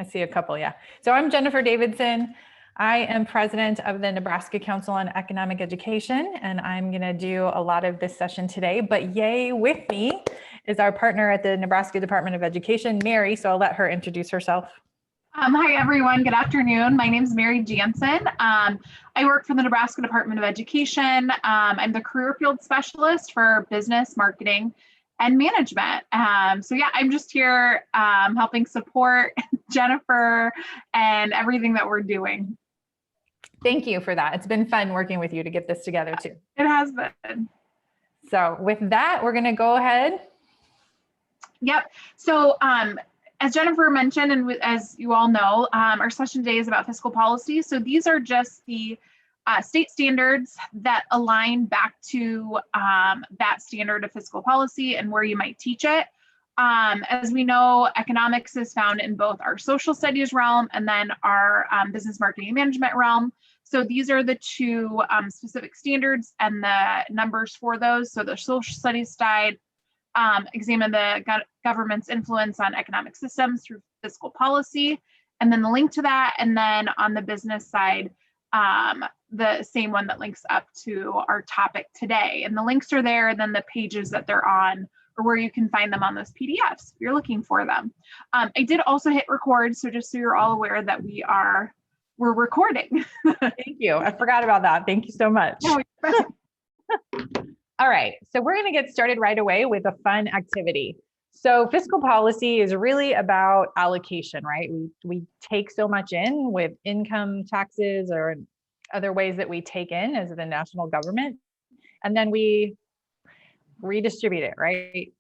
I see a couple, yeah. So I'm Jennifer Davidson. I am president of the Nebraska Council on Economic Education, and I'm going to do a lot of this session today. But yay, with me is our partner at the Nebraska Department of Education, Mary. So I'll let her introduce herself. Hi, everyone. Good afternoon. My name is Mary Jansen. I work for the Nebraska Department of Education. I'm the career field specialist for business, marketing, and management. So yeah, I'm just here helping support Jennifer and everything that we're doing. Thank you for that. It's been fun working with you to get this together too. It has been. So with that, we're going to go ahead. Yep. So as Jennifer mentioned, and as you all know, our session today is about fiscal policy. So these are just the state standards that align back to that standard of fiscal policy and where you might teach it. As we know, economics is found in both our social studies realm and then our business marketing and management realm. So these are the two specific standards and the numbers for those. So the social studies side examine the government's influence on economic systems through fiscal policy, and then the link to that. And then on the business side, the same one that links up to our topic today. And the links are there, and then the pages that they're on or where you can find them on those PDFs if you're looking for them. I did also hit record, so just so you're all aware that we're recording. Thank you. I forgot about that. Thank you so much. No, All right, so we're going to get started right away with a fun activity. So fiscal policy is really about allocation, right? We take so much in with income taxes or other ways that we take in as the national government, and then we redistribute it, right?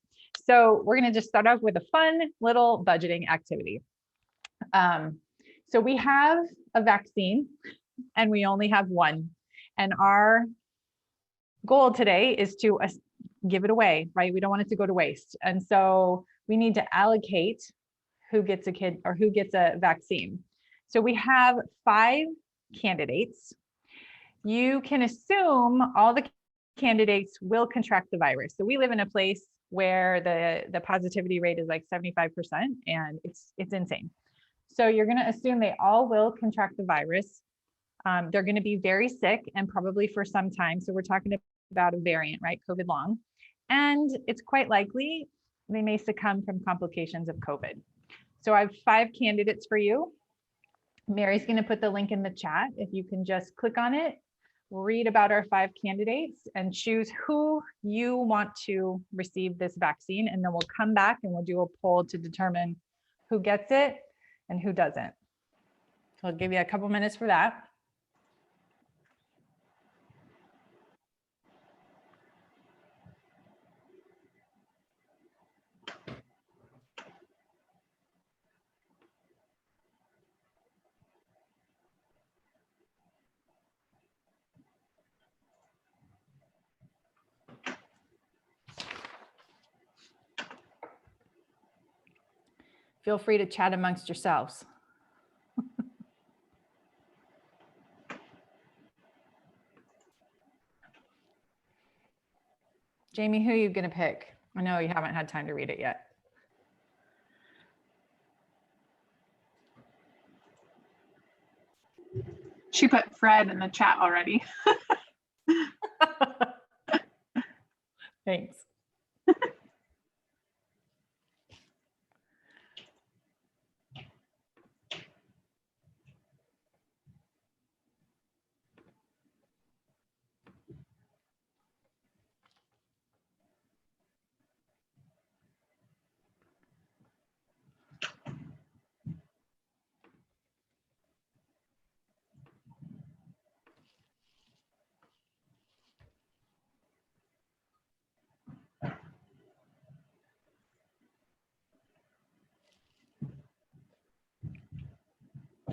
So we're going to just start off with a fun little budgeting activity. So we have a vaccine and we only have one, and our goal today is to give it away, right? We don't want it to go to waste. And so we need to allocate who gets a kid or who gets a vaccine. So we have 5 candidates. You can assume all the candidates will contract the virus. So we live in a place where the positivity rate is like 75%, and it's insane. So you're going to assume they all will contract the virus. They're going to be very sick and probably for some time. So we're talking about a variant, right? COVID long. And it's quite likely they may succumb from complications of COVID. So I have 5 candidates for you. Mary's going to put the link in the chat. If you can just click on it, read about our 5 candidates and choose who you want to receive this vaccine. And then we'll come back and we'll do a poll to determine who gets it and who doesn't. So I'll give you a couple minutes for that. Feel free to chat amongst yourselves. Jamie, who are you going to pick? I know you haven't had time to read it yet. she put Fred in the chat already. Thanks.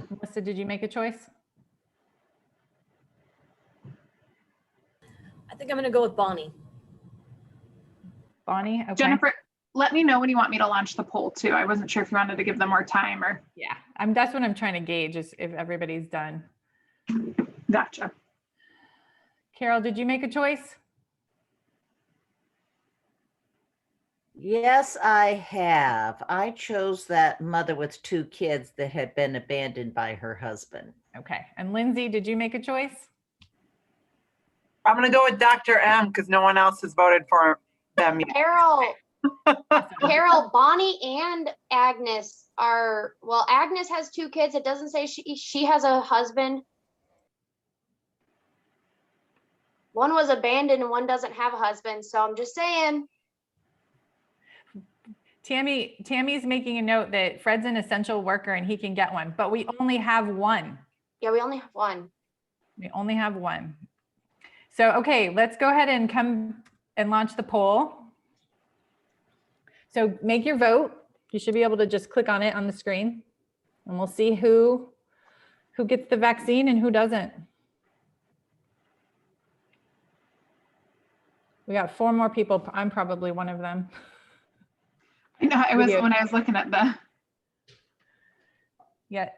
Melissa, did you make a choice? I think I'm going to go with Bonnie. Bonnie, okay. Jennifer, let me know when you want me to launch the poll too. I wasn't sure if you wanted to give them more time or. Yeah, that's what I'm trying to gauge is if everybody's done. Gotcha. Carol, did you make a choice? Yes, I have. I chose that mother with 2 kids that had been abandoned by her husband. Okay. And Lindsay, did you make a choice? I'm going to go with Dr. M because no one else has voted for them yet. Carol, Bonnie and Agnes are, well, Agnes has 2 kids. It doesn't say she has a husband. One was abandoned and one doesn't have a husband. So I'm just saying. Tammy's making a note that Fred's an essential worker and he can get one, but we only have one. Yeah, we only have one. We only have one. So, okay, let's go ahead and come and launch the poll. So make your vote. You should be able to just click on it on the screen and we'll see who gets the vaccine and who doesn't. We got 4 more people. I'm probably one of them. I know, it was when I was looking at the. Yeah.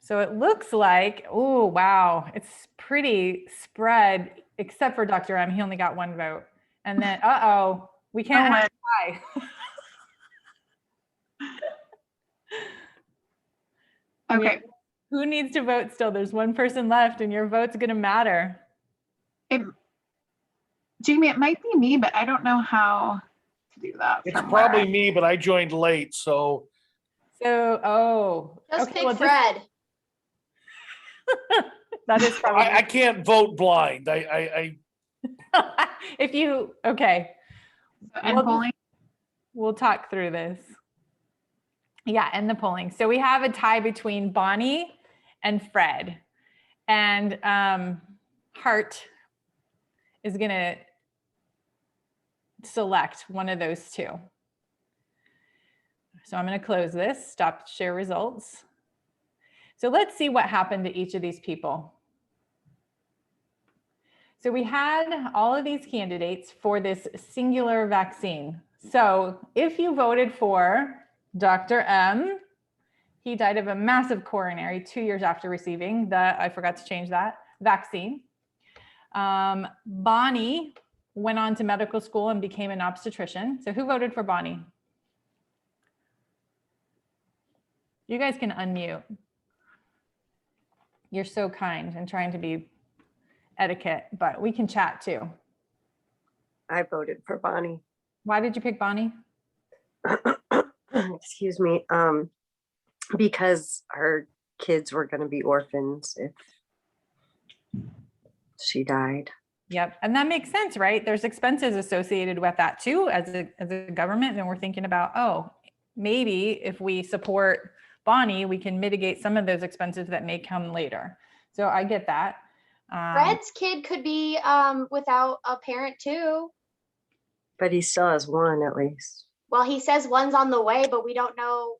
So it looks like, oh, wow, it's pretty spread, except for Dr. M. He only got 1 vote. And then, uh-oh, we can't have a tie. Okay. Who needs to vote still? There's 1 person left and your vote's going to matter. Jamie, it might be me, but I don't know how to do that. It's probably me, but I joined late, so. Oh. Just okay, pick well, Fred. That is probably. I can't vote blind. If you, okay. And polling? We'll talk through this. Yeah, and the polling. So we have a tie between Bonnie and Fred. And Hart is going to select one of those 2. So I'm going to close this, stop share results. So let's see what happened to each of these people. So we had all of these candidates for this singular vaccine. So if you voted for Dr. M, he died of a massive coronary 2 years after receiving the, I forgot to change that, vaccine. Bonnie went on to medical school and became an obstetrician. So who voted for Bonnie? You guys can unmute. You're so kind and trying to be etiquette, but we can chat too. I voted for Bonnie. Why did you pick Bonnie? Excuse me. Because her kids were going to be orphans if she died. Yep. And that makes sense, right? There's expenses associated with that too, as a government. And we're thinking about, oh, maybe if we support Bonnie, we can mitigate some of those expenses that may come later. So I get that. Fred's kid could be without a parent too. But he still has 1 at least. Well, he says one's on the way, but we don't know.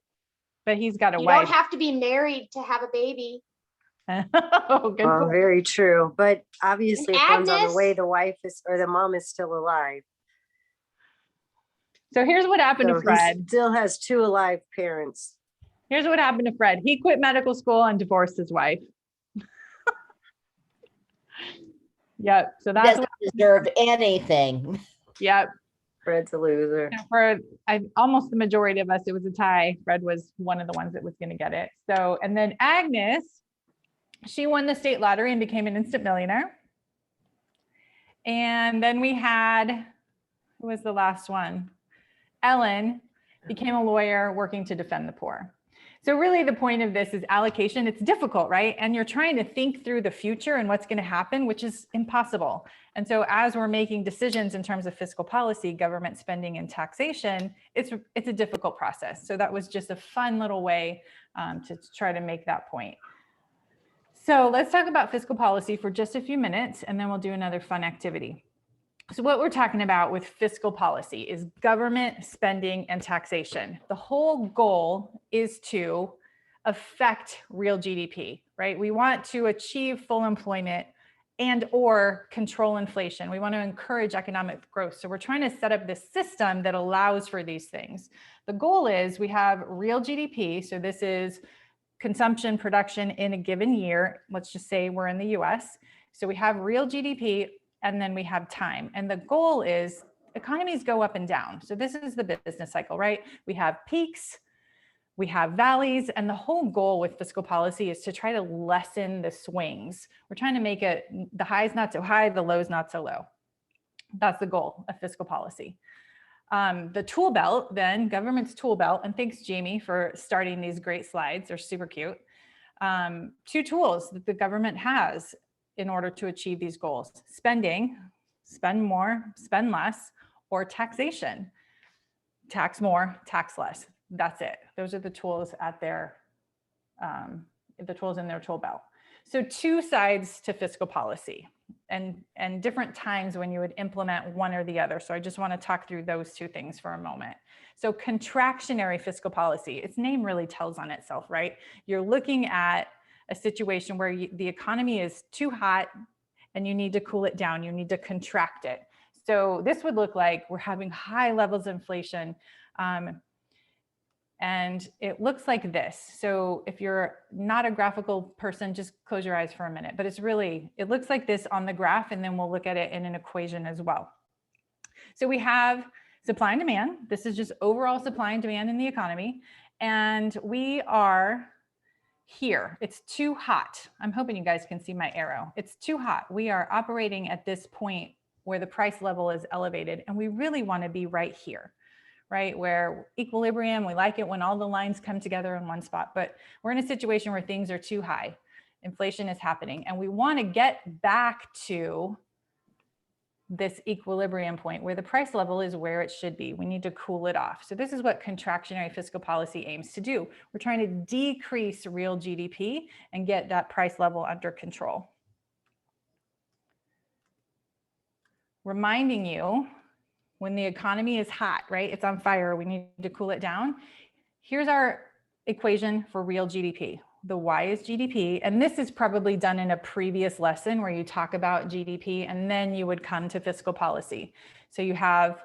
But he's got a You wife. don't have to be married to have a baby. Oh, good point. Very true. But obviously, And if one's on the Agnes- way, the wife is, or the mom is still alive. So here's what happened So to he Fred. still has 2 alive parents. Here's what happened to Fred. He quit medical school and divorced his wife. Yep. So that's Doesn't deserve anything. yep. Fred's a loser. For almost the majority of us, it was a tie. Fred was one of the ones that was going to get it. So, and then Agnes, she won the state lottery and became an instant millionaire. And then we had, who was the last one? Ellen became a lawyer working to defend the poor. So really the point of this is allocation. It's difficult, right? And you're trying to think through the future and what's going to happen, which is impossible. And so as we're making decisions in terms of fiscal policy, government spending and taxation, it's a difficult process. So that was just a fun little way to try to make that point. So let's talk about fiscal policy for just a few minutes, and then we'll do another fun activity. So what we're talking about with fiscal policy is government spending and taxation. The whole goal is to affect real GDP, right? We want to achieve full employment and or control inflation. We want to encourage economic growth. So we're trying to set up this system that allows for these things. The goal is we have real GDP. So this is consumption, production in a given year. Let's just say we're in the US. So we have real GDP, and then we have time. And the goal is economies go up and down. So this is the business cycle, right? We have peaks, we have valleys, and the whole goal with fiscal policy is to try to lessen the swings. We're trying to make it the highs not so high, the lows not so low. That's the goal of fiscal policy. The tool belt, then, government's tool belt, and thanks, Jamie, for starting these great slides. They're super cute. 2 tools that the government has in order to achieve these goals: spending, spend more, spend less, or taxation, tax more, tax less. That's it. Those are the tools at their, the tools in their tool belt. So 2 sides to fiscal policy, and different times when you would implement one or the other. So I just want to talk through those 2 things for a moment. So contractionary fiscal policy, its name really tells on itself, right? You're looking at a situation where the economy is too hot and you need to cool it down. You need to contract it. So this would look like we're having high levels of inflation. And it looks like this. So if you're not a graphical person, just close your eyes for a minute, but it looks like this on the graph, and then we'll look at it in an equation as well. So we have supply and demand. This is just overall supply and demand in the economy. And we are here. It's too hot. I'm hoping you guys can see my arrow. It's too hot. We are operating at this point where the price level is elevated, and we really want to be right here, right? Where equilibrium, we like it when all the lines come together in one spot, but we're in a situation where things are too high. Inflation is happening, and we want to get back to this equilibrium point where the price level is where it should be. We need to cool it off. So this is what contractionary fiscal policy aims to do. We're trying to decrease real GDP and get that price level under control. Reminding you, when the economy is hot, right? It's on fire, we need to cool it down. Here's our equation for real GDP. The Y is GDP, and this is probably done in a previous lesson where you talk about GDP, and then you would come to fiscal policy. So you have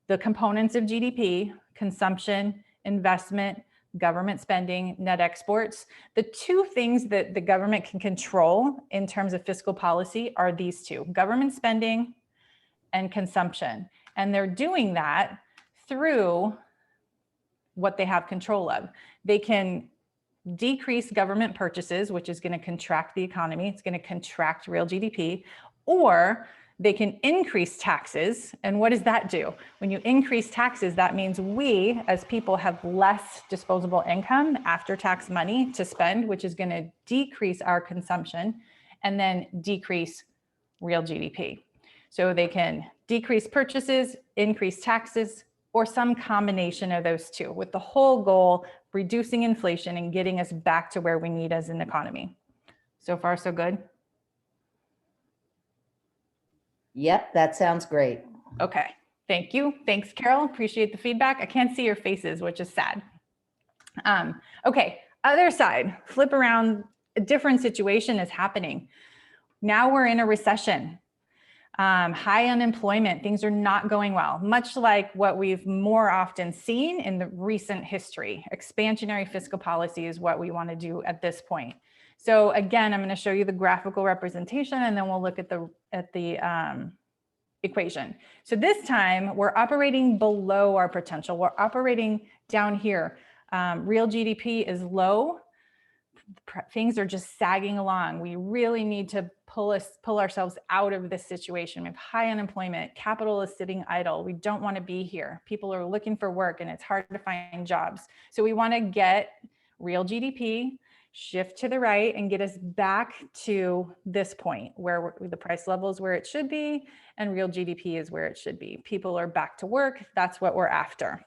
the components of GDP: consumption, investment, government spending, net exports. The 2 things that the government can control in terms of fiscal policy are these 2: government spending and consumption. And they're doing that through what they have control of. They can decrease government purchases, which is going to contract the economy. It's going to contract real GDP, or they can increase taxes. And what does that do? When you increase taxes, that means we as people have less disposable income after tax money to spend, which is going to decrease our consumption and then decrease real GDP. So they can decrease purchases, increase taxes, or some combination of those 2, with the whole goal reducing inflation and getting us back to where we need as an economy. So far, so good? Yep, that sounds great. Okay, thank you. Thanks, Carol. Appreciate the feedback. I can't see your faces, which is sad. Okay, other side, flip around, a different situation is happening. Now we're in a recession. High unemployment, things are not going well, much like what we've more often seen in the recent history. Expansionary fiscal policy is what we want to do at this point. So again, I'm going to show you the graphical representation, and then we'll look at the equation. So this time we're operating below our potential. We're operating down here. Real GDP is low. Things are just sagging along. We really need to pull ourselves out of this situation. We have high unemployment. Capital is sitting idle. We don't want to be here. People are looking for work and it's hard to find jobs. So we want to get real GDP, shift to the right, and get us back to this point where the price level is where it should be and real GDP is where it should be. People are back to work. That's what we're after.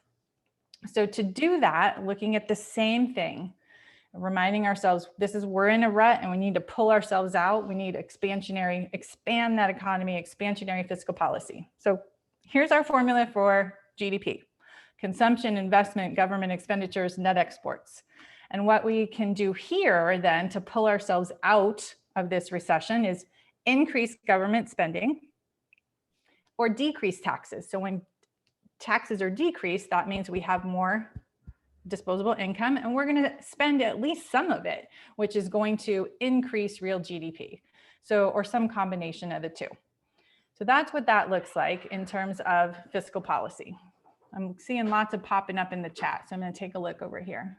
So to do that, looking at the same thing, reminding ourselves we're in a rut and we need to pull ourselves out. We need expand that economy, expansionary fiscal policy. So here's our formula for GDP: consumption, investment, government expenditures, net exports. And what we can do here then to pull ourselves out of this recession is increase government spending or decrease taxes. So when taxes are decreased, that means we have more disposable income, and we're going to spend at least some of it, which is going to increase real GDP. So, or some combination of the 2. So that's what that looks like in terms of fiscal policy. I'm seeing lots of popping up in the chat, so I'm going to take a look over here.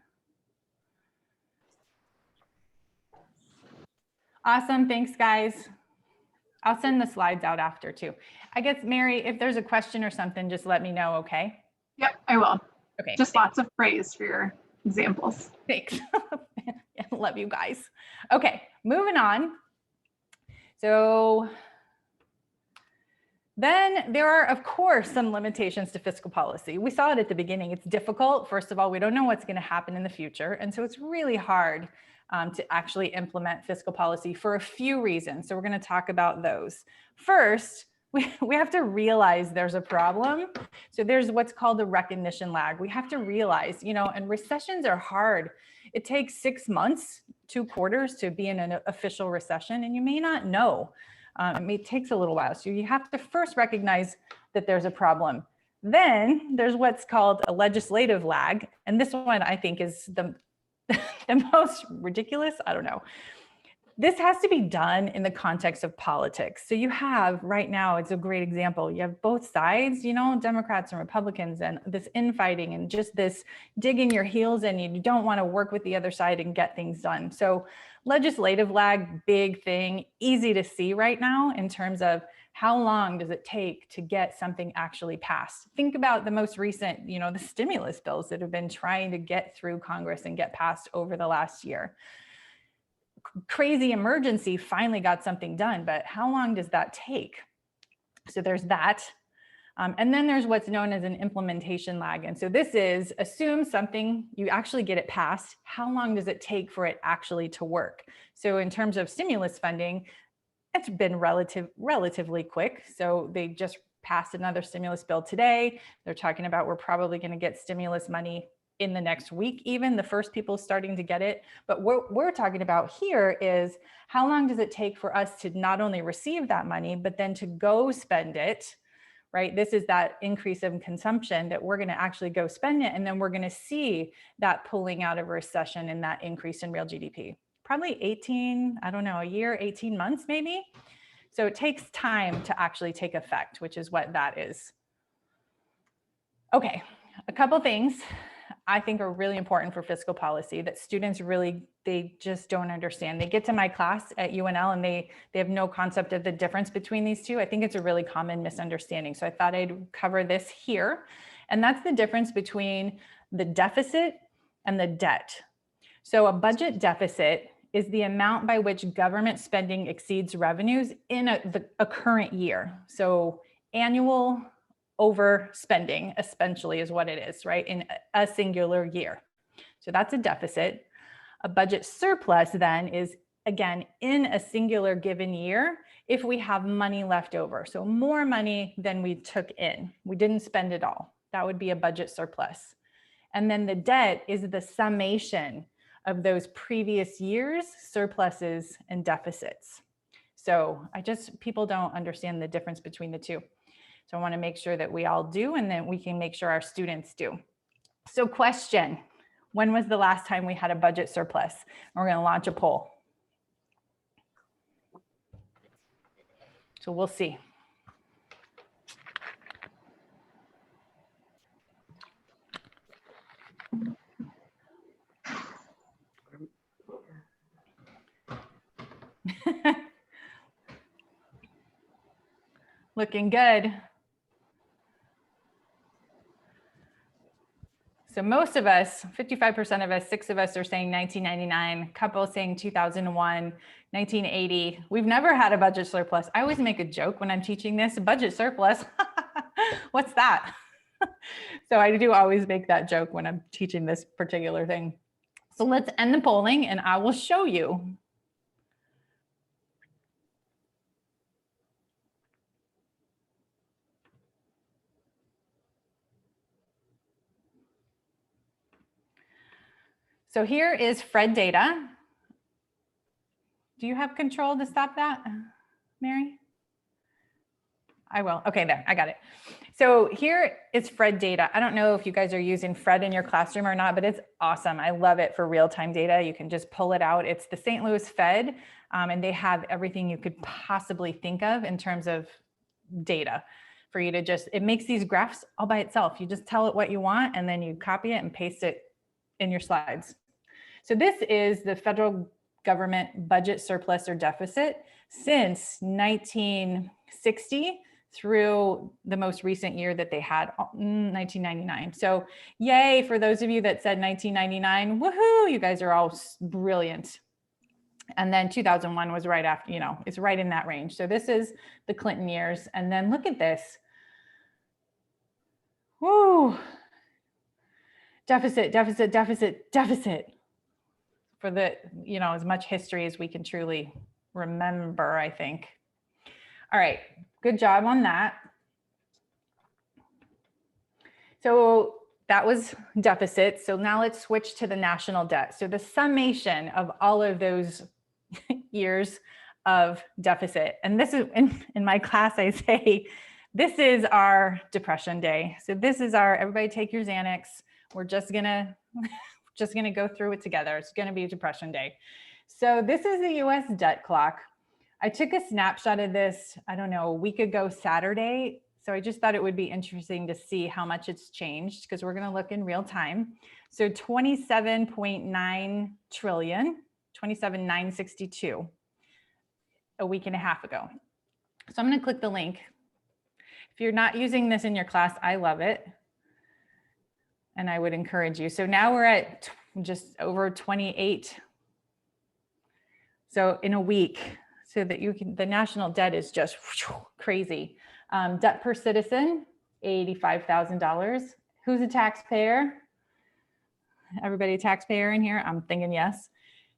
Awesome, thanks guys. I'll send the slides out after too. I guess, Mary, if there's a question or something, just let me know, okay? Yep, I will. Okay. Just lots of praise for your examples. Thanks. Love you guys. Okay, moving on. So then there are, of course, some limitations to fiscal policy. We saw it at the beginning. It's difficult. First of all, we don't know what's going to happen in the future. And so it's really hard to actually implement fiscal policy for a few reasons. So we're going to talk about those. First, we have to realize there's a problem. So there's what's called a recognition lag. We have to realize, and recessions are hard. It takes 6 months, 2 quarters to be in an official recession, and you may not know. It takes a little while. So you have to first recognize that there's a problem. Then there's what's called a legislative lag. And this one I think is the most ridiculous. I don't know. This has to be done in the context of politics. So you have right now, it's a great example. You have both sides, Democrats and Republicans, and this infighting and just this digging your heels in. You don't want to work with the other side and get things done. So legislative lag, big thing, easy to see right now in terms of how long does it take to get something actually passed? Think about the most recent, the stimulus bills that have been trying to get through Congress and get passed over the last year. Crazy emergency finally got something done, but how long does that take? So there's that. And then there's what's known as an implementation lag. And so this is assume something, you actually get it passed. How long does it take for it actually to work? So in terms of stimulus funding, it's been relatively quick. So they just passed another stimulus bill today. They're talking about we're probably going to get stimulus money in the next week, even the first people starting to get it. But what we're talking about here is how long does it take for us to not only receive that money, but then to go spend it, right? This is that increase in consumption that we're going to actually go spend it. And then we're going to see that pulling out of a recession and that increase in real GDP. Probably 18, I don't know, a year, 18 months maybe. So it takes time to actually take effect, which is what that is. Okay, a couple things I think are really important for fiscal policy that students really, they just don't understand. They get to my class at UNL and they have no concept of the difference between these two. I think it's a really common misunderstanding. So I thought I'd cover this here. And that's the difference between the deficit and the debt. So a budget deficit is the amount by which government spending exceeds revenues in a current year. So annual overspending essentially is what it is, right? In a singular year. So that's a deficit. A budget surplus then is, again, in a singular given year, if we have money left over. So more money than we took in. We didn't spend it all. That would be a budget surplus. And then the debt is the summation of those previous years' surpluses and deficits. So people don't understand the difference between the two. So I want to make sure that we all do, and then we can make sure our students do. So question, when was the last time we had a budget surplus? We're going to launch a poll. So we'll see. Looking good. So most of us, 55% of us, 6 of us are saying 1999, a couple saying 2001, 1980. We've never had a budget surplus. I always make a joke when I'm teaching this, budget surplus. What's that? So I do always make that joke when I'm teaching this particular thing. So let's end the polling and I will show you. So here is Fred data. Do you have control to stop that, Mary? I will. Okay, there, I got it. So here is Fred data. I don't know if you guys are using Fred in your classroom or not, but it's awesome. I love it for real-time data. You can just pull it out. It's the St. Louis Fed, and they have everything you could possibly think of in terms of data for you to just, it makes these graphs all by itself. You just tell it what you want and then you copy it and paste it in your slides. So this is the federal government budget surplus or deficit since 1960 through the most recent year that they had, 1999. So yay for those of you that said 1999, woohoo, you guys are all brilliant. And then 2001 was right after, it's right in that range. So this is the Clinton years. And then look at this. Woo. Deficit, deficit, deficit, deficit. For the, as much history as we can truly remember, I think. All right, good job on that. So that was deficit. So now let's switch to the national debt. So the summation of all of those years of deficit. And this is, in my class, I say, this is our depression day. So this is our, everybody take your Xanax. We're just gonna go through it together. It's gonna be a depression day. So this is the US debt clock. I took a snapshot of this, I don't know, a week ago Saturday. So I just thought it would be interesting to see how much it's changed because we're gonna look in real time. So 27.9 trillion, 27,962 a week and a half ago. So I'm gonna click the link. If you're not using this in your class, I love it. And I would encourage you. So now we're at just over 28. So in a week, so that you can, the national debt is just crazy. Debt per citizen, $85,000. Who's a taxpayer? Everybody a taxpayer in here? I'm thinking yes.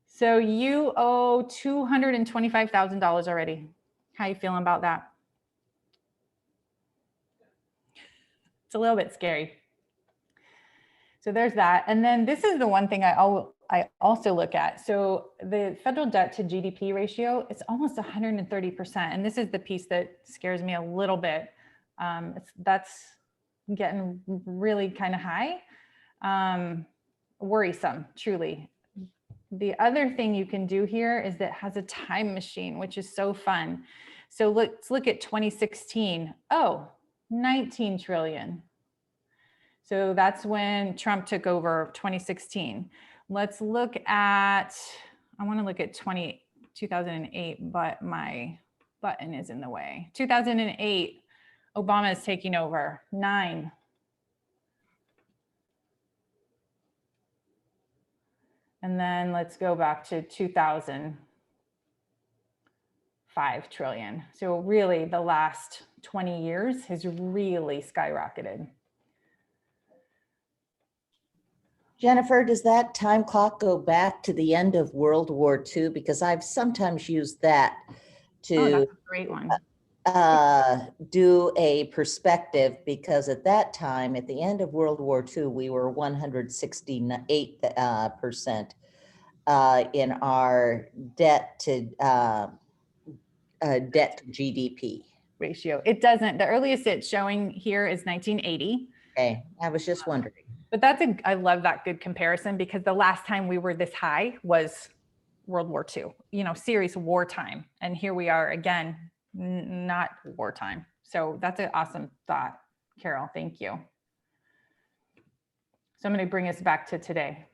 So you owe $225,000 already. How you feeling about that? It's a little bit scary. So there's that. And then this is the one thing I also look at. So the federal debt to GDP ratio, it's almost 130%. And this is the piece that scares me a little bit. That's getting really kind of high, worrisome, truly. The other thing you can do here is that it has a time machine, which is so fun. So let's look at 2016. Oh, 19 trillion. So that's when Trump took over 2016. Let's look at, I want to look at 2008, but my button is in the way. 2008, Obama is taking over, 9. And then let's go back to 2000, 5 trillion. So really the last 20 years has really skyrocketed. Jennifer, does that time clock go back to the end of World War II? Because I've sometimes used that to that's a great one. Do a perspective, because at that time, at the end of World War II, we were 168% in our debt to GDP ratio. It doesn't, the earliest it's showing here is 1980. Okay, I was just wondering. But I love that good comparison, because the last time we were this high was World War II, serious wartime. And here we are again, not wartime. So that's an awesome thought, Carol, thank you. So I'm going to bring us back to today.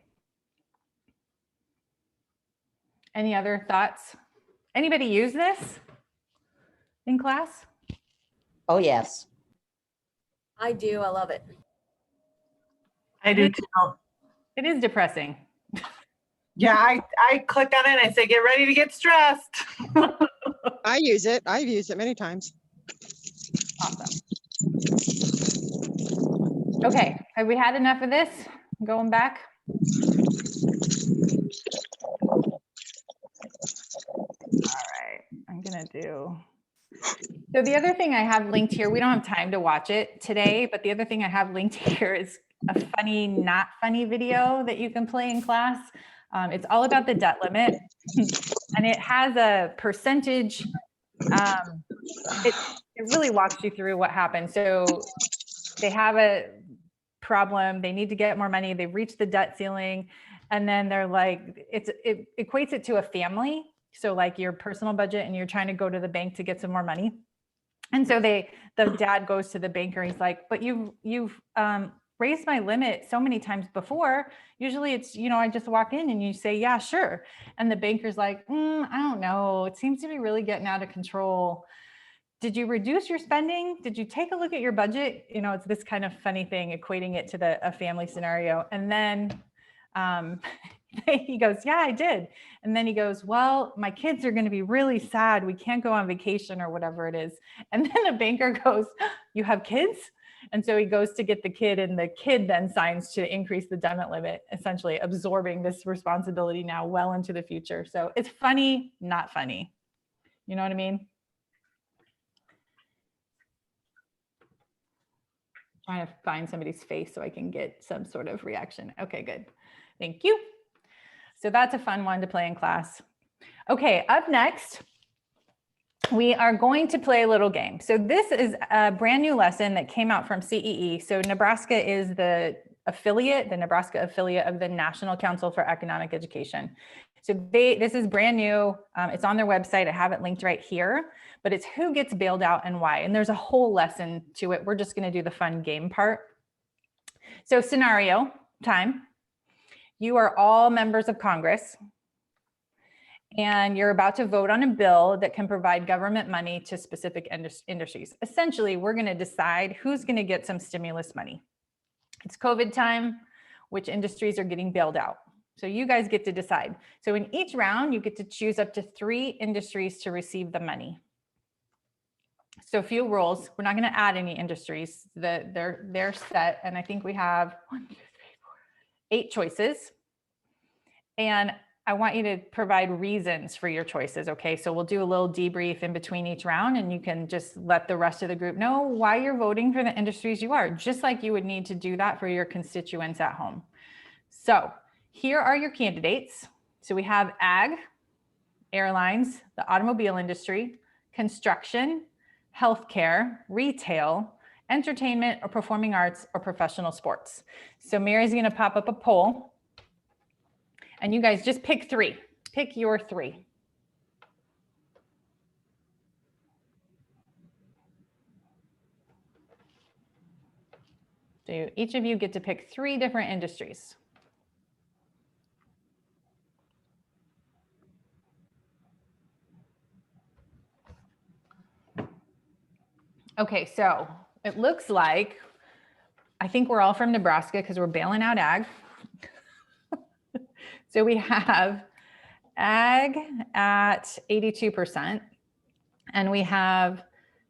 Any other thoughts? Anybody use this in class? Oh, yes. I do. I love it. I do too. It is depressing. Yeah, I click on it and I say, get ready to get stressed. I use it. I've used it many times. Awesome. Okay, have we had enough of this? Going back? All right, I'm gonna do. So the other thing I have linked here, we don't have time to watch it today, but the other thing I have linked here is a funny, not funny video that you can play in class. It's all about the debt limit, and it has a percentage. It really walks you through what happened. So they have a problem, they need to get more money, they've reached the debt ceiling, and then they're like, it equates it to a family. So like your personal budget, and you're trying to go to the bank to get some more money. And so the dad goes to the banker. He's like, but you've raised my limit so many times before. Usually it's, I just walk in and you say, yeah, sure. And the banker's like, I don't know. It seems to be really getting out of control. Did you reduce your spending? Did you take a look at your budget? It's this kind of funny thing, equating it to a family scenario. And then he goes, yeah, I did. And then he goes, well, my kids are going to be really sad. We can't go on vacation or whatever it is. And then the banker goes, you have kids? And so he goes to get the kid, and the kid then signs to increase the debt limit, essentially absorbing this responsibility now well into the future. So it's funny, not funny. You know what I mean? Trying to find somebody's face so I can get some sort of reaction. Okay, good. Thank you. So that's a fun one to play in class. Okay, up next, we are going to play a little game. So this is a brand new lesson that came out from CEE. So Nebraska is the Nebraska affiliate of the National Council for Economic Education. So this is brand new. It's on their website. I have it linked right here, but it's who gets bailed out and why. And there's a whole lesson to it. We're just going to do the fun game part. So scenario time. You are all members of Congress, and you're about to vote on a bill that can provide government money to specific industries. Essentially, we're going to decide who's going to get some stimulus money. It's COVID time, which industries are getting bailed out. So you guys get to decide. So in each round, you get to choose up to 3 industries to receive the money. So a few rules. We're not going to add any industries. They're set, and I think we have 8 choices. And I want you to provide reasons for your choices, okay? So we'll do a little debrief in between each round, and you can just let the rest of the group know why you're voting for the industries you are, just like you would need to do that for your constituents at home. So here are your candidates. So we have ag, airlines, the automobile industry, construction, healthcare, retail, entertainment or performing arts or professional sports. So Mary's going to pop up a poll, and you guys just pick 3. Pick your 3. So each of you get to pick 3 different industries. Okay, so it looks like, I think we're all from Nebraska because we're bailing out ag. So we have ag at 82%, and we have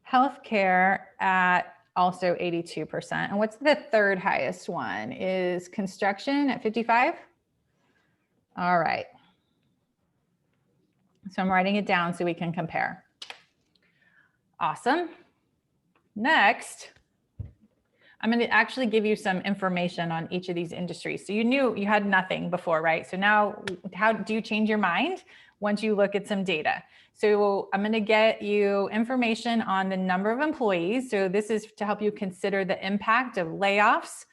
healthcare at also 82%. And what's the third highest one? Is construction at 55? All right. So I'm writing it down so we can compare. Awesome. Next, I'm going to actually give you some information on each of these industries. So you knew you had nothing before, right? So now how do you change your mind once you look at some data? So I'm going to get you information on the number of employees. So this is to help you consider the impact of layoffs,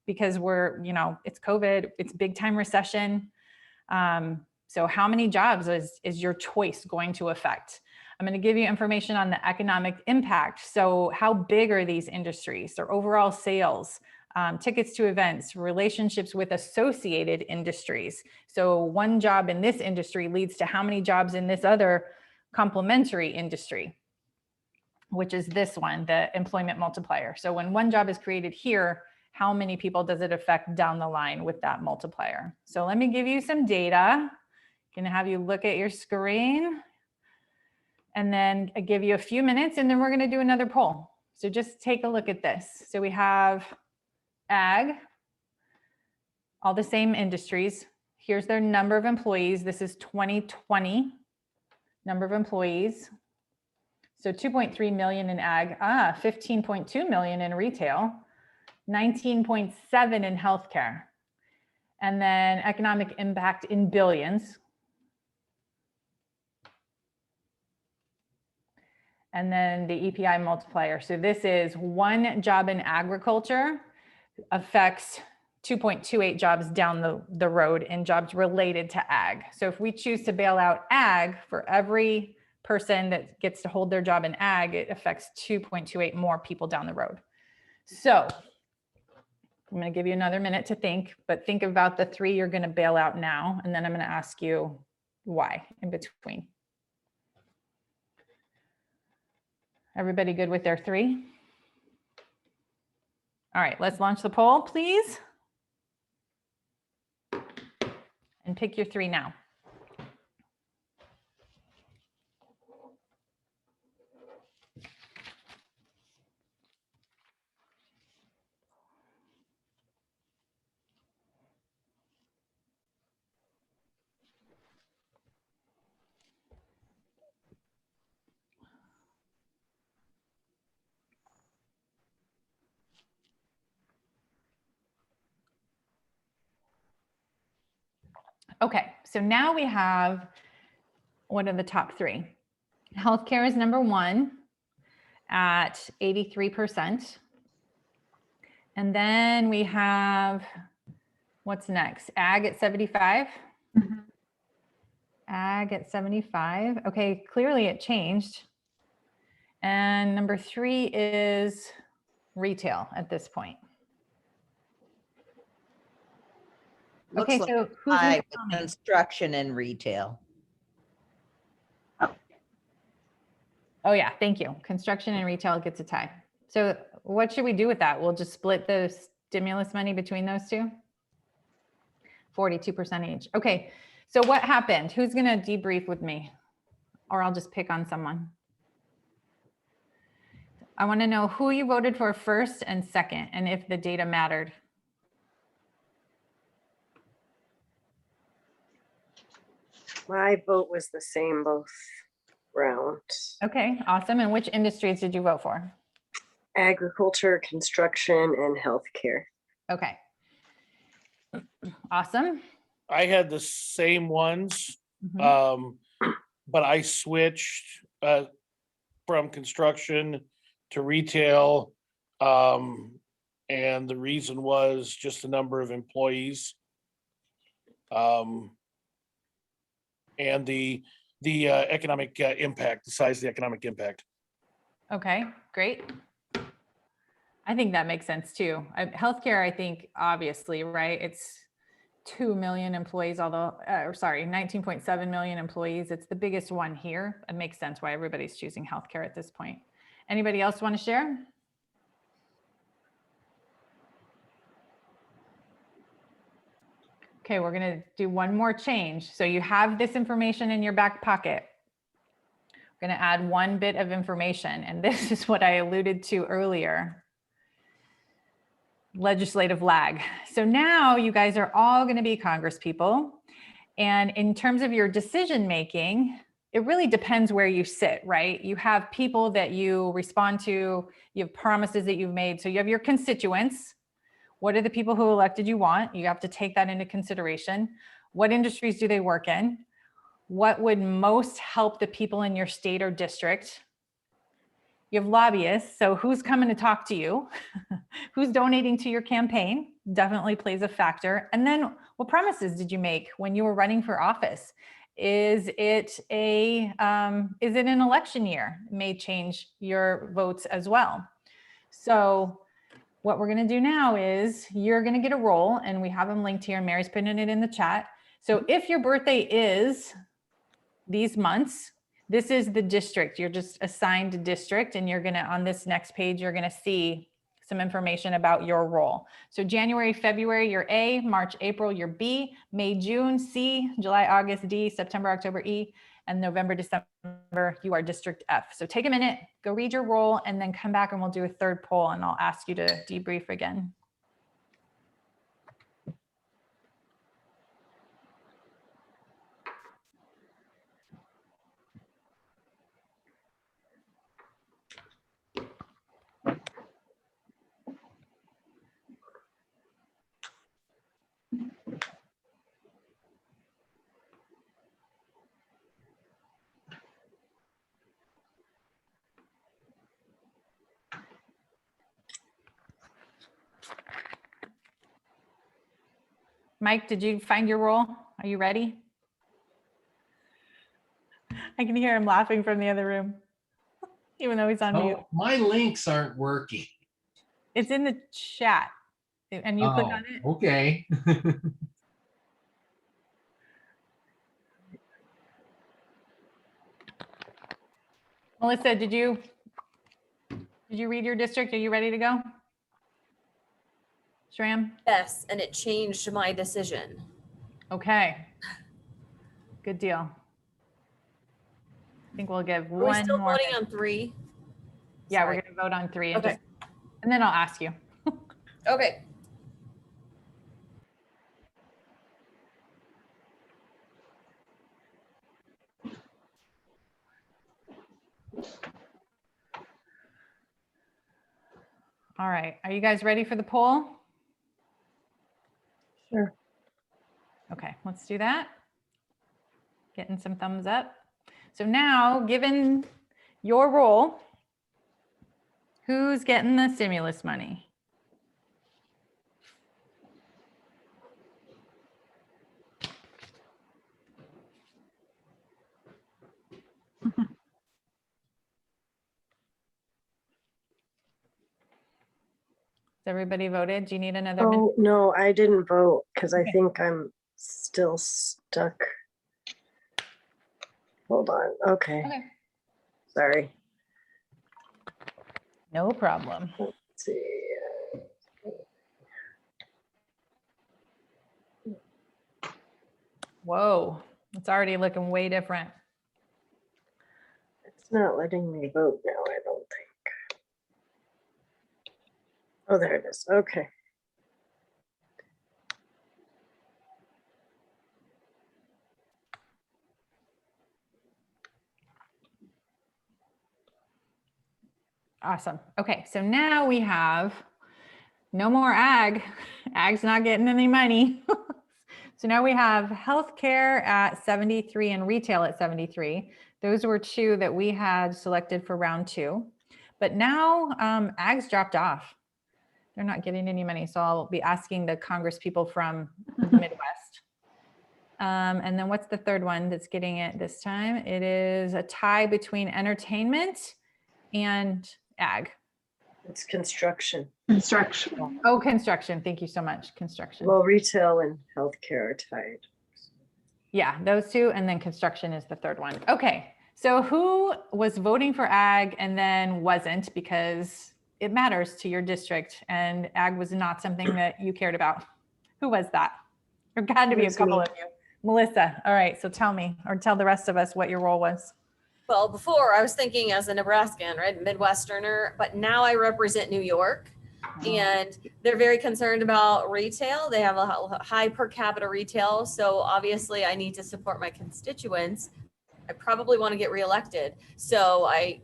because we're, it's COVID, it's big time recession. So how many jobs is your choice going to affect? I'm going to give you information on the economic impact. So how big are these industries? Their overall sales, tickets to events, relationships with associated industries. So one job in this industry leads to how many jobs in this other complementary industry, which is this one, the employment multiplier. So when one job is created here, how many people does it affect down the line with that multiplier? So let me give you some data. Going to have you look at your screen, and then I give you a few minutes, and then we're going to do another poll. So just take a look at this. So we have ag, all the same industries. Here's their number of employees. This is 2020 number of employees. So 2.3 million in ag, 15.2 million in retail, 19.7 in healthcare. And then economic impact in billions. And then the EPI multiplier. So this is one job in agriculture affects 2.28 jobs down the road in jobs related to ag. So if we choose to bail out ag, for every person that gets to hold their job in ag, it affects 2.28 more people down the road. So I'm going to give you another minute to think, but think about the 3 you're going to bail out now, and then I'm going to ask you why in between. Everybody good with their 3? All right, let's launch the poll, please. And pick your 3 now. Okay, so now we have, what are the top 3? Healthcare is number 1 at 83%. And then we have, what's next? Ag at 75. Mhm. Ag at 75. Okay, clearly it changed. And number 3 is retail at this point. Looks Okay, like so who's high gonna with tell me? construction and retail. Oh yeah, thank you. Construction and retail gets a tie. So what should we do with that? We'll just split the stimulus money between those 2? 42% each. Okay, so what happened? Who's gonna debrief with me? Or I'll just pick on someone. I wanna know who you voted for first and second, and if the data mattered. My vote was the same both rounds. Okay, awesome. And which industries did you vote for? Agriculture, construction, and healthcare. Okay. Awesome. I had the same ones, Mhm. but I switched from construction to retail. And the reason was just the number of employees. And the economic impact, the size of the economic impact. Okay, great. I think that makes sense too. Healthcare, I think, obviously, right? It's 2 million employees, although, or sorry, 19.7 million employees. It's the biggest one here. It makes sense why everybody's choosing healthcare at this point. Anybody else want to share? Okay, we're going to do one more change. So you have this information in your back pocket. We're going to add one bit of information, and this is what I alluded to earlier. Legislative lag. So now you guys are all going to be Congress people. And in terms of your decision making, it really depends where you sit, right? You have people that you respond to, you have promises that you've made. So you have your constituents. What are the people who elected you want? You have to take that into consideration. What industries do they work in? What would most help the people in your state or district? You have lobbyists. So who's coming to talk to you? Who's donating to your campaign? Definitely plays a factor. And then what promises did you make when you were running for office? Is it an election year? It may change your votes as well. So what we're going to do now is you're going to get a roll, and we have them linked here. Mary's putting it in the chat. So if your birthday is these months, this is the district. You're just assigned a district, and you're going to, on this next page, you're going to see some information about your role. So January, February, you're A, March, April, you're B, May, June, C, July, August, D, September, October, E, and November, December, you are District F. So take a minute, go read your role, and then come back and we'll do a third poll, and I'll ask you to debrief again. Mike, did you find your role? Are you ready? I can hear him laughing from the other room, even though he's on mute. Oh, my links aren't working. It's in the chat, and you click Oh, on it. okay. Melissa, did you read your district? Are you ready to go? Shram? Yes, and it changed my decision. Okay. Good deal. I think we'll give Are we one still more voting minute. on 3? Yeah, Sorry. we're going to vote on 3 and Okay. and then I'll ask you. Okay. All right. Are you guys ready for the poll? Sure. Okay, let's do that. Getting some thumbs up. So now, given your role, who's getting the stimulus money? Has everybody voted? Do you need another minute? Oh, no, I didn't vote because I Okay. think I'm still stuck. Hold on. Okay. Okay. Sorry. No problem. Let's see. Whoa, it's already looking way different. It's not letting me vote now, I don't think. Oh, there it is. Okay. Awesome. Okay, so now we have no more ag. Ag's not getting any money. So now we have healthcare at 73 and retail at 73. Those were two that we had selected for round 2. But now ag's dropped off. They're not getting any money. So I'll be asking the Congress people from the Midwest. And then what's the third one that's getting it this time? It is a tie between entertainment and ag. It's construction. Instruction. Oh, construction. Thank you so much. Construction. Well, retail and healthcare are tied. Yeah, those two. And then construction is the third one. Okay. So who was voting for ag and then wasn't because it matters to your district and ag was not something that you cared about? Who was that? There had to be a It was couple me. of you. Melissa. All right. So tell me or tell the rest of us what your role was. Well, before I was thinking as a Nebraskan, right, Midwesterner, but now I represent New York, and they're very concerned about retail. They have a high per capita retail, so obviously I need to support my constituents. I probably want to get reelected, so I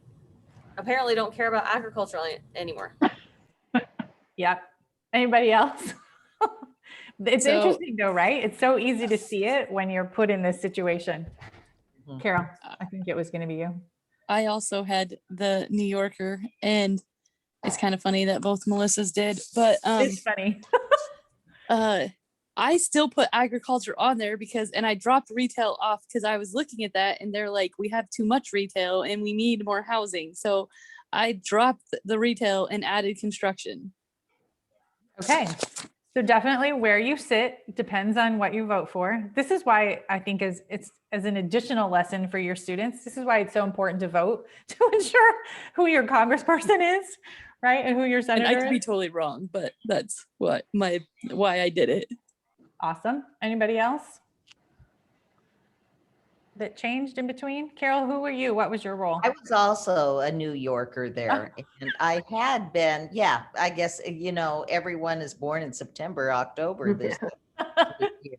apparently don't care about agriculture anymore. Yep. Anybody else? It's So- interesting though, right? It's so easy to see it when you're put in this situation. Mhm. Carol, I think it was going to be you. I also had the New Yorker, and it's kind of funny that both Melissas did, but It's funny. I still put agriculture on there and I dropped retail off because I was looking at that and they're like, we have too much retail and we need more housing. So I dropped the retail and added construction. Okay. So definitely where you sit depends on what you vote for. This is why I think it's as an additional lesson for your students. This is why it's so important to vote to ensure who your congressperson is, right? And who your And senator I could be is. totally wrong, but that's why I did it. Awesome. Anybody else that changed in between? Carol, who were you? What was your role? I was also a New Yorker there, and I had been, yeah, I guess, everyone is born in September, October this year.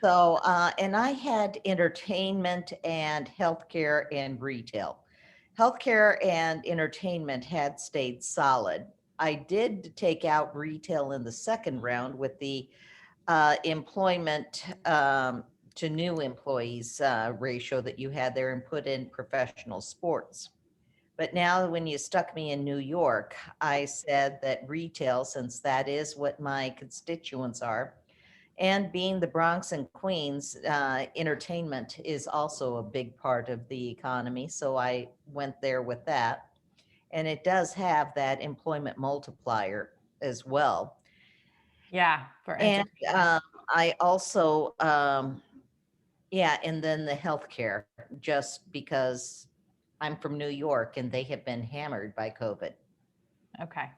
So, and I had entertainment and healthcare and retail. Healthcare and entertainment had stayed solid. I did take out retail in the second round with the employment to new employees ratio that you had there and put in professional sports. But now when you stuck me in New York, I said that retail, since that is what my constituents are, And being the Bronx and Queens, entertainment is also a big part of the economy. So I went there with that. And it does have that employment multiplier as well. Yeah, for And entertainment. I also, yeah, and then the healthcare, just because I'm from New York and they have been hammered by COVID. Okay.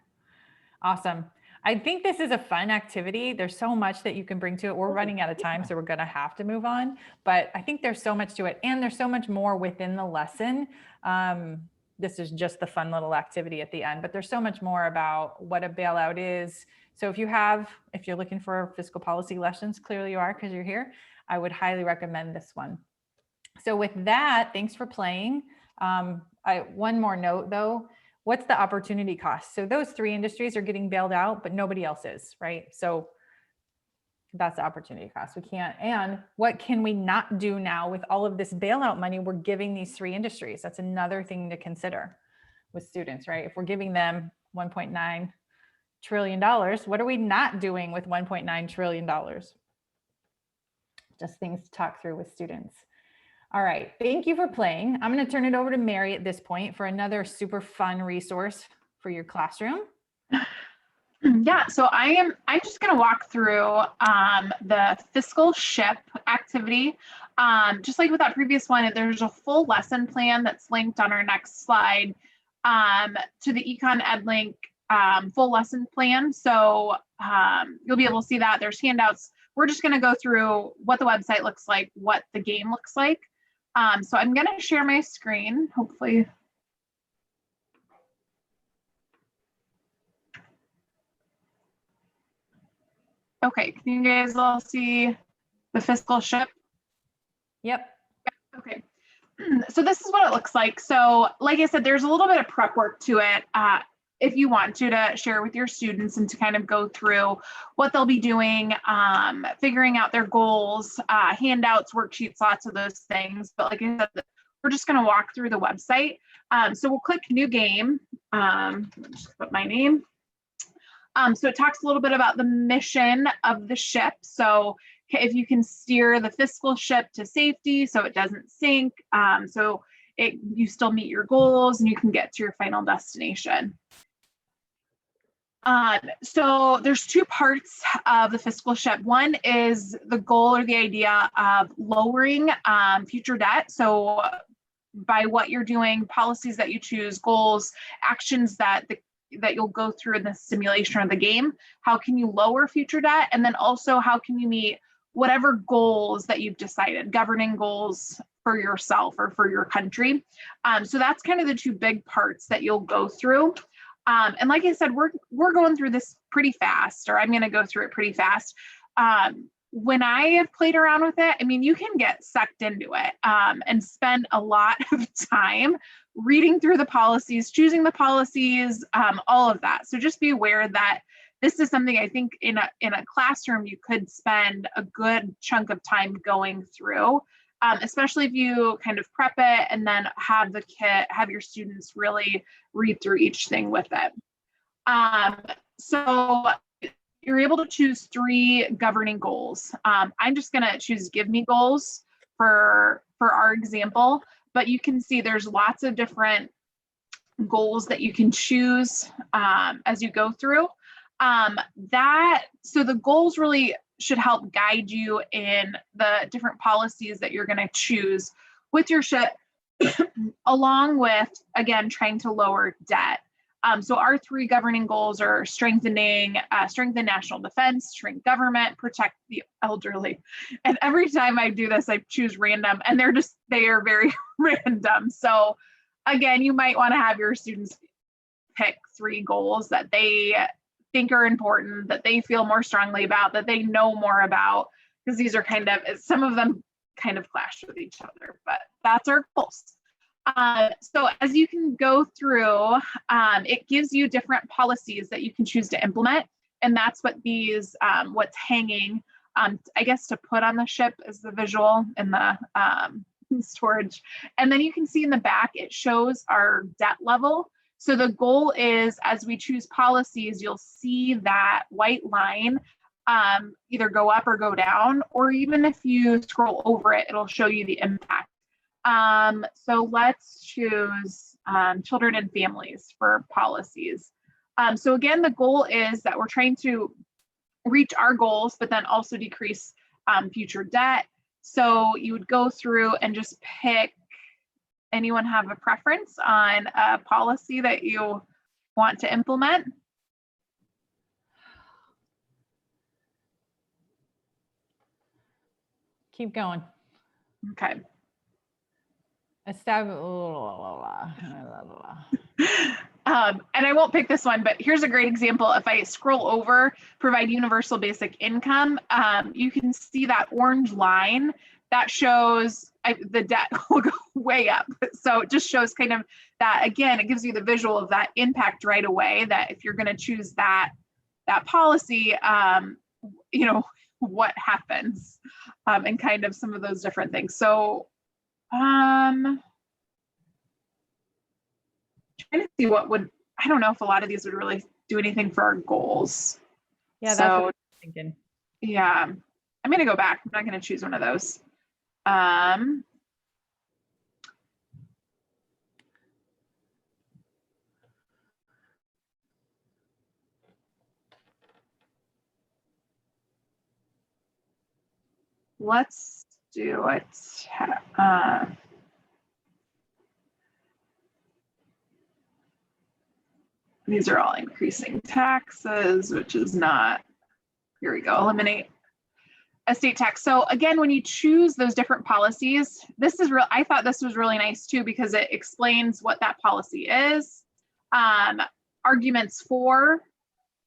Awesome. I think this is a fun activity. There's so much that you can bring to it. We're running out of time, so we're going to have to move on. But I think there's so much to it, and there's so much more within the lesson. This is just the fun little activity at the end, but there's so much more about what a bailout is. So if you're looking for fiscal policy lessons, clearly you are because you're here, I would highly recommend this one. So with that, thanks for playing. One more note though. What's the opportunity cost? So those 3 industries are getting bailed out, but nobody else is, right? So that's the opportunity cost. We can't, and what can we not do now with all of this bailout money we're giving these 3 industries? That's another thing to consider with students, right? If we're giving them $1.9 trillion, what are we not doing with $1.9 trillion? Just things to talk through with students. All right, thank you for playing. I'm going to turn it over to Mary at this point for another super fun resource for your classroom. Yeah, so I'm just going to walk through the fiscal ship activity. Just like with that previous one, there's a full lesson plan that's linked on our next slide to the Econ EdLink full lesson plan. So you'll be able to see that. There's handouts. We're just going to go through what the website looks like, what the game looks like. So I'm going to share my screen, hopefully. Okay, can you guys all see the fiscal ship? Yep. Okay, so this is what it looks like. So like I said, there's a little bit of prep work to it. If you want to share with your students and to kind of go through what they'll be doing, figuring out their goals, handouts, worksheets, lots of those things. But like I said, we're just going to walk through the website. So we'll click new game. Just put my name. So it talks a little bit about the mission of the ship. So if you can steer the fiscal ship to safety so it doesn't sink, so you still meet your goals and you can get to your final destination. So there's 2 parts of the fiscal ship. One is the goal or the idea of lowering future debt. So by what you're doing, policies that you choose, goals, actions that you'll go through in the simulation of the game, how can you lower future debt? And then also how can you meet whatever goals that you've decided, governing goals for yourself or for your country. So that's kind of the 2 big parts that you'll go through. And like I said, we're going through this pretty fast, or I'm going to go through it pretty fast. When I have played around with it, I mean, you can get sucked into it and spend a lot of time reading through the policies, choosing the policies, all of that. So just be aware that this is something I think in a classroom you could spend a good chunk of time going through, especially if you kind of prep it and then have your students really read through each thing with it. So you're able to choose 3 governing goals. I'm just going to choose give me goals for our example, but you can see there's lots of different goals that you can choose as you go through. So the goals really should help guide you in the different policies that you're going to choose with your ship, along with, again, trying to lower debt. So our 3 governing goals are strengthen national defense, shrink government, protect the elderly. And every time I do this, I choose random, and they are very random. So again, you might want to have your students pick 3 goals that they think are important, that they feel more strongly about, that they know more about, because these are some of them kind of clash with each other, but that's our goals. So as you can go through, it gives you different policies that you can choose to implement. And that's what what's hanging, I guess, to put on the ship is the visual in the storage. And then you can see in the back, it shows our debt level. So the goal is, as we choose policies, you'll see that white line either go up or go down, or even if you scroll over it, it'll show you the impact. So let's choose children and families for policies. So again, the goal is that we're trying to reach our goals, but then also decrease future debt. So you would go through and just pick, anyone have a preference on a policy that you want to implement? Keep going. Okay. And I won't pick this one, but here's a great example. If I scroll over, provide universal basic income, you can see that orange line that shows the debt will go way up. So it just shows kind of that, again, it gives you the visual of that impact right away, that if you're going to choose that policy, you know, what happens, and kind of some of those different things. So trying to see what would, I don't know if a lot of these would really do anything for our goals. Yeah, that's so, what I'm thinking. Yeah, I'm going to go back. I'm not going to choose one of those. Let's do it. These are all increasing taxes, which is not, here we go, eliminate estate tax. So again, when you choose those different policies, this is real, I thought this was really nice too, because it explains what that policy is, arguments for,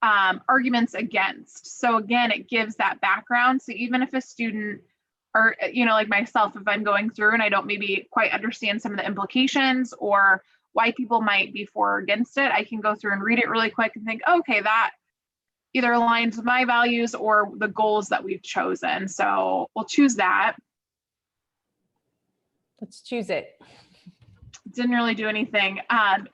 arguments against. So again, it gives that background. So even if a student, or, you know, like myself, if I'm going through and I don't maybe quite understand some of the implications or why people might be for or against it, I can go through and read it really quick and think, okay, that either aligns with my values or the goals that we've chosen. So we'll choose that. Let's choose it. Didn't really do anything.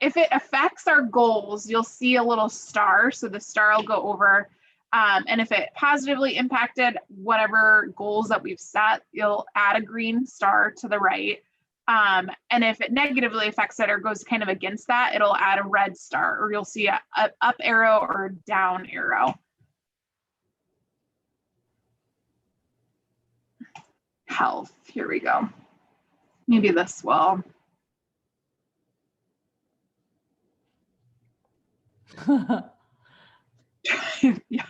If it affects our goals, you'll see a little star. So the star will go over. And if it positively impacted whatever goals that we've set, you'll add a green star to the right. And if it negatively affects it or goes kind of against that, it'll add a red star, or you'll see a up arrow or a down arrow. Health, here we go. Maybe this will. Yeah.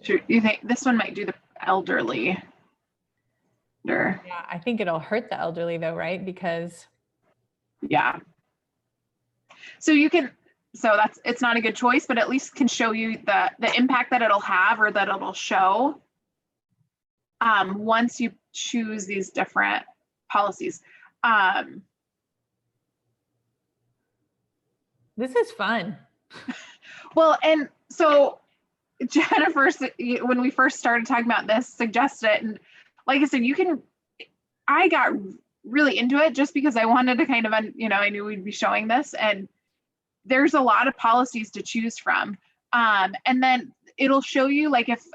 Sure. You think this one might do the elderly? Sure. Yeah, I think it'll hurt the elderly though, right? Because yeah. So you can, so that's, it's not a good choice, but at least can show you the impact that it'll have, or that it'll show once you choose these different policies. This is fun. Well, and so Jennifer, when we first started talking about this, suggested it. And like I said, I got really into it just because I wanted to kind of, you know, I knew we'd be showing this, and there's a lot of policies to choose from. And then it'll show you, like, if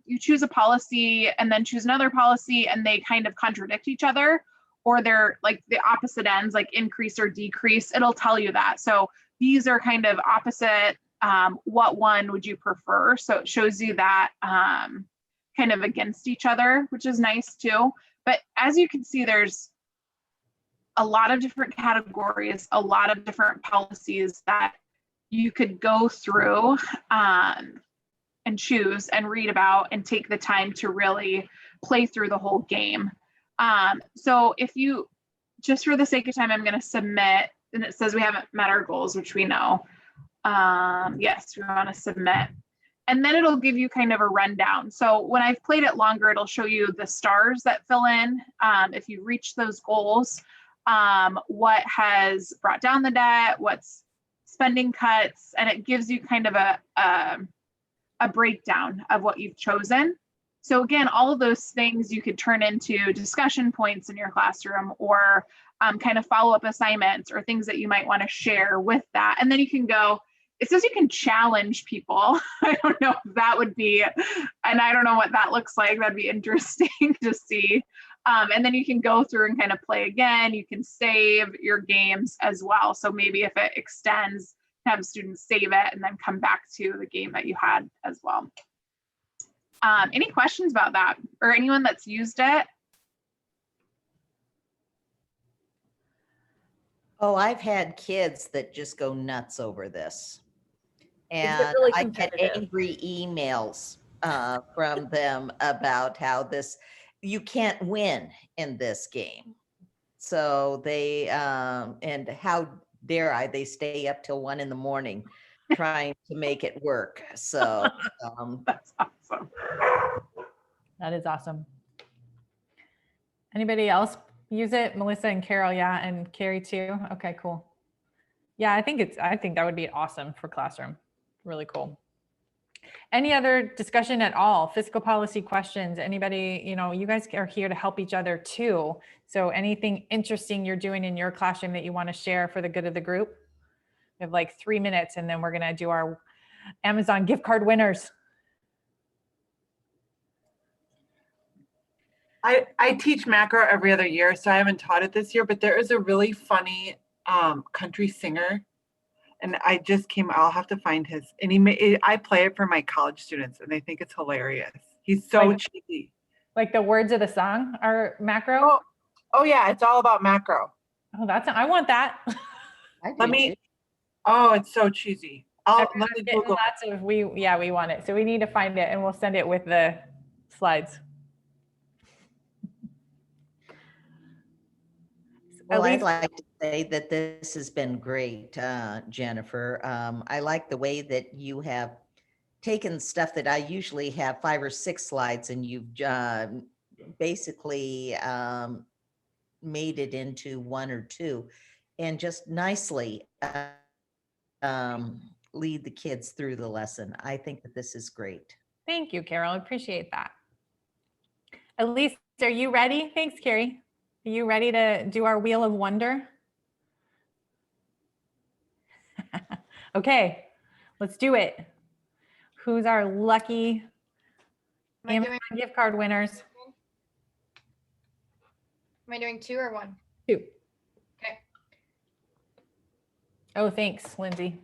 you choose a policy and then choose another policy and they kind of contradict each other, or they're like the opposite ends, like increase or decrease, it'll tell you that. So these are kind of opposite. What one would you prefer? So it shows you that kind of against each other, which is nice too. But as you can see, there's a lot of different categories, a lot of different policies that you could go through and choose and read about and take the time to really play through the whole game. So if you, just for the sake of time, I'm going to submit, and it says we haven't met our goals, which we know. Yes, we want to submit. And then it'll give you kind of a rundown. So when I've played it longer, it'll show you the stars that fill in. If you reach those goals, what has brought down the debt, what's spending cuts, and it gives you kind of a breakdown of what you've chosen. So again, all of those things you could turn into discussion points in your classroom, or kind of follow-up assignments, or things that you might want to share with that. And then you can go, it says you can challenge people. I don't know if that would be, and I don't know what that looks like. That'd be interesting to see. And then you can go through and kind of play again. You can save your games as well. So maybe if it extends, have students save it and then come back to the game that you had as well. Any questions about that, or anyone that's used it? Oh, I've had kids that just go nuts over this. And really I get competitive. angry emails from them about how you can't win in this game. So they, and how dare they stay up till 1 a.m. trying to make it work. So That's awesome. That is awesome. Anybody else use it? Melissa and Carol, yeah, and Carrie too. Okay, cool. Yeah, I think that would be awesome for classroom. Really cool. Any other discussion at all? Fiscal policy questions? Anybody, you guys are here to help each other too. So anything interesting you're doing in your classroom that you want to share for the good of the group? We have like 3 minutes and then we're going to do our Amazon gift card winners. I teach macro every other year, so I haven't taught it this year, but there is a really funny country singer, and I'll have to find his, and I play it for my college students and they think it's hilarious. He's so cheesy. Like the words of the song are macro? Oh yeah, it's all about macro. Oh, I want that. Oh, it's so cheesy. Let me Google. We want it. So we need to find it and we'll send it with the slides. Well, I'd like to say that this has been great, Jennifer. I like the way that you have taken stuff that I usually have 5 or 6 slides, and you've basically made it into 1 or 2, and just nicely lead the kids through the lesson. I think that this is great. Thank you, Carol. I appreciate that. Elise, are you ready? Thanks, Carrie. Are you ready to do our Wheel of Wonder? Okay, let's do it. Who's our lucky Amazon gift card winners? Am I doing 2 or 1? 2. Okay. Oh, thanks, Lindsay.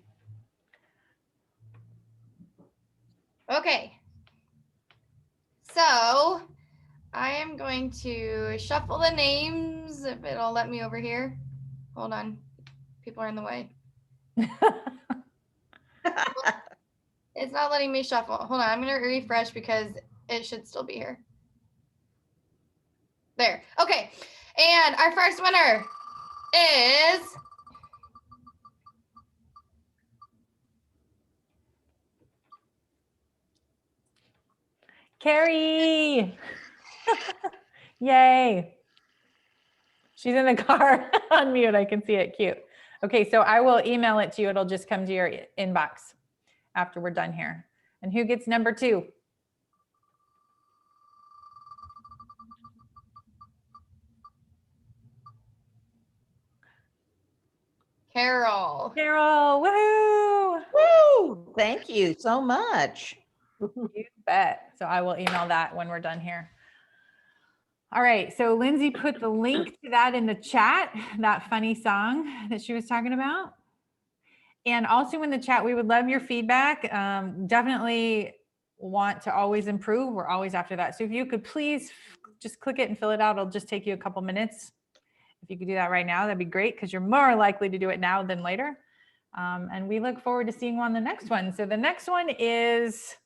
Okay. So I am going to shuffle the names if it'll let me over here. Hold on. People are in the way. It's not letting me shuffle. Hold on. I'm going to refresh because it should still be here. There. Okay. And our first winner is Carrie. Yay. She's in the car on mute. I can see it. Cute. Okay, so I will email it to you. It'll just come to your inbox after we're done here. And who gets number 2? Carol. Carol, woohoo! Woo! Thank you so much. You bet. So I will email that when we're done here. All right, so Lindsay put the link to that in the chat, that funny song that she was talking about. And also in the chat, we would love your feedback. Definitely want to always improve. We're always after that. So if you could please just click it and fill it out. It'll just take you a couple minutes. If you could do that right now, that'd be great because you're more likely to do it now than later. And we look forward to seeing you on the next one. So the next one is